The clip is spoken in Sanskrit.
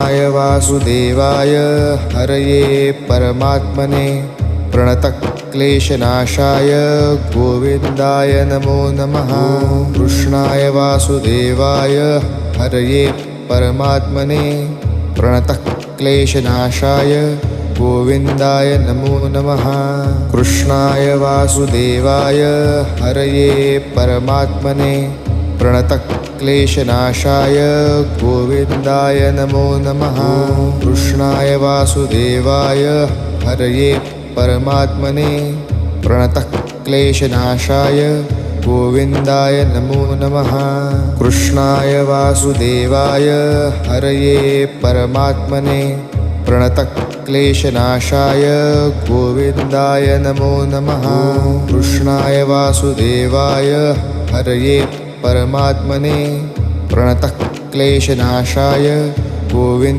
कृष्णाय वासुदेवाय हरये परमात्मने प्रणतक्लेशनाशाय गोविन्दाय नमो नमः। कृष्णाय वासुदेवाय हरये परमात्मने प्रणतक्लेशनाशाय गोविन्दाय नमो नमः। कृष्णाय वासुदेवाय हरये परमात्मने प्रणतक्लेशनाशाय गोविन्दाय नमो नमः। कृष्णाय वासुदेवाय हरये परमात्मने प्रणतक्लेशनाशाय गोविन्दाय नमो नमः। कृष्णाय वासुदेवाय हरये परमात्मने प्रणतक्लेशनाशाय गोविन्दाय नमो नमः। कृष्णाय वासुदेवाय हरये परमात्मने प्रणतक्लेशनाशाय गोविन्द